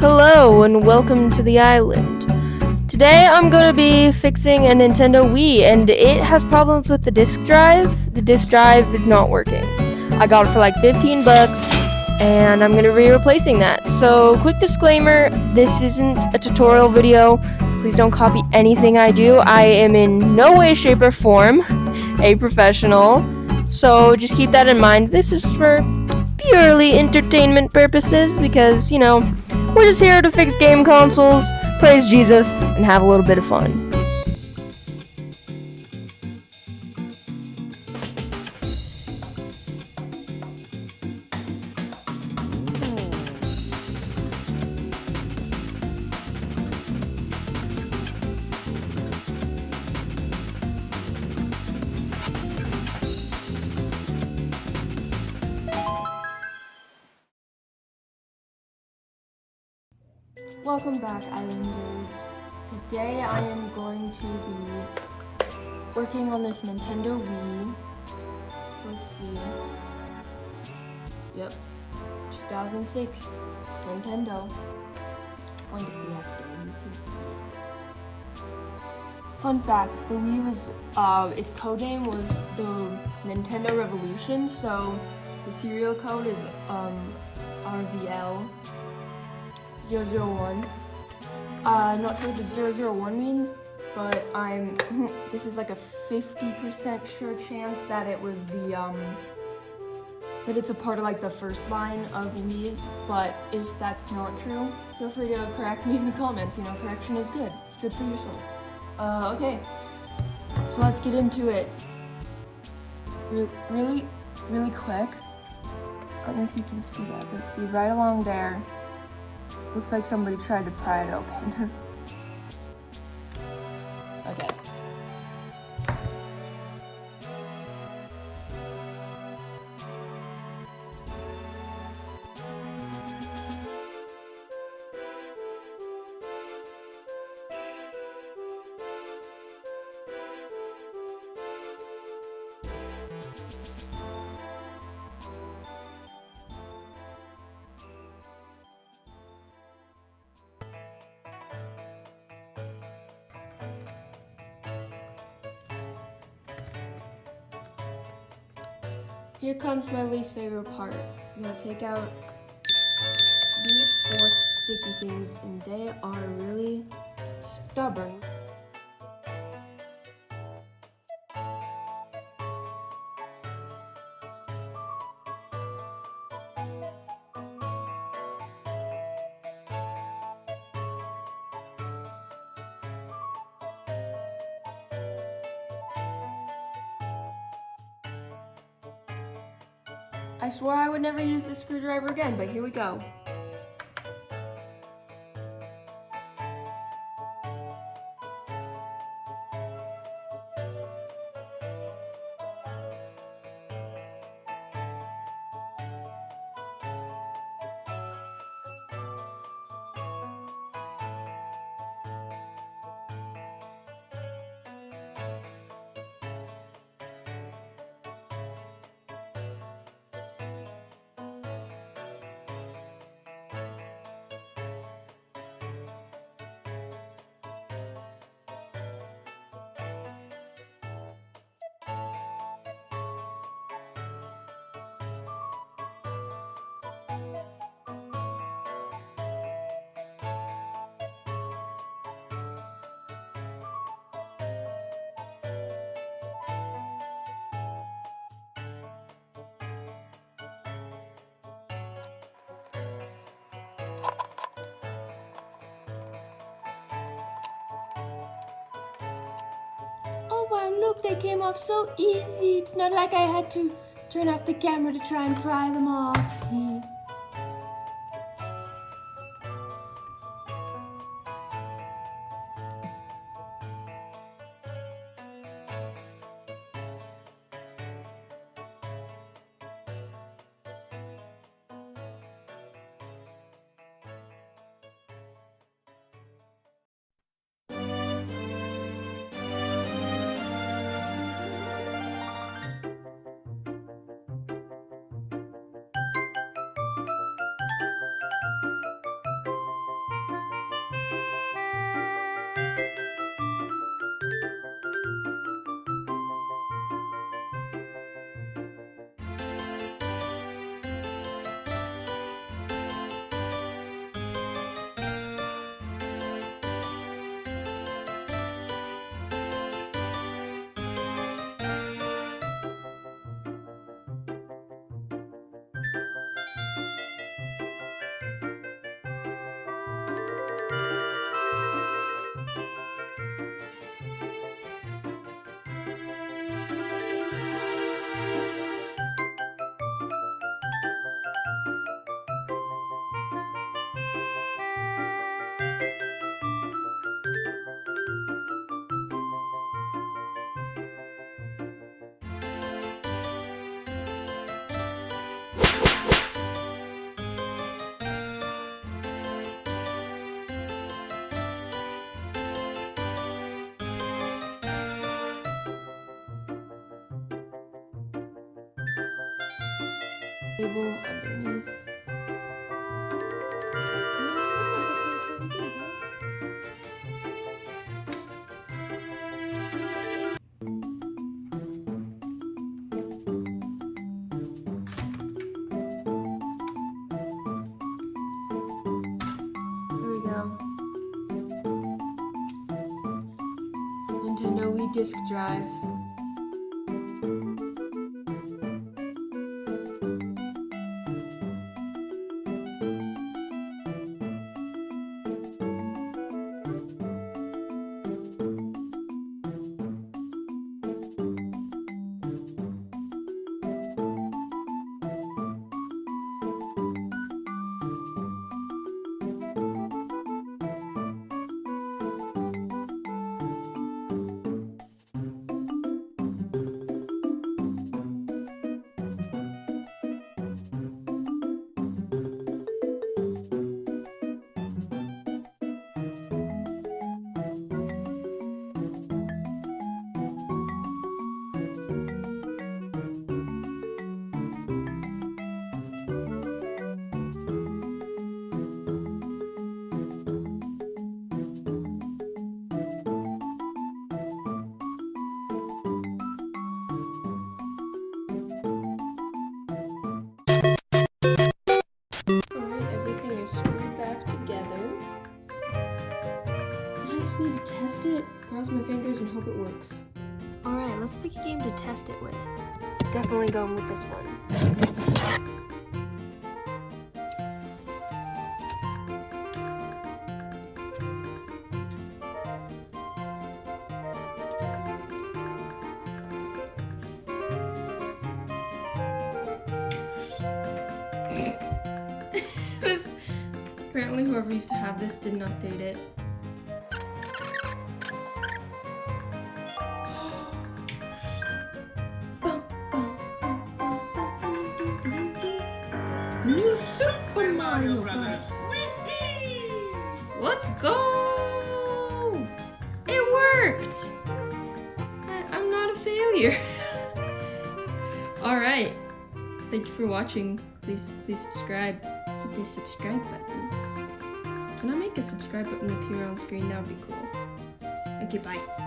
Hello and welcome to the island. Today I'm going to be fixing a Nintendo Wii and it has problems with the disk drive. The disk drive is not working. I got it for like 15 bucks and I'm going to be replacing that. So quick disclaimer, this isn't a tutorial video. Please don't copy anything I do. I am in no way, shape, or form a professional. So just keep that in mind. This is for purely entertainment purposes because, we're just here to fix game consoles, praise Jesus, and have a little bit of fun. Welcome back, Islanders. Today I am going to be working on this Nintendo Wii. So let's see. Yep, 2006 Nintendo. On the back there, you can see it. Fun fact: the Wii was its code name was the Nintendo Revolution. So the serial code is RVL. 001. I'm not sure what the 001 means, but this is like a 50% sure chance that it was that it's a part of like the first line of Wii's, but if that's not true, feel free to correct me in the comments. Correction is good. It's good for your soul. Okay, so let's get into it. Really quick. I don't know if you can see that, but see right along there, looks like somebody tried to pry it open. Okay. Here comes my least favorite part. I'm gonna take out these 4 sticky things, and they are really stubborn. I swore I would never use this screwdriver again, but here we go. Oh wow, look, they came off so easy. It's not like I had to turn off the camera to try and pry them off. Table underneath. Here we go. Nintendo Wii disk drive. Need to test it, cross my fingers, and hope it works. Alright, let's pick a game to test it with. Definitely going with this one. Apparently whoever used to have this didn't update it. New Super Mario Bros. Let's go! It worked! I'm not a failure. Alright. Thank you for watching. Please subscribe. Hit the subscribe button. Can I make a subscribe button appear on screen? That would be cool. Okay, bye.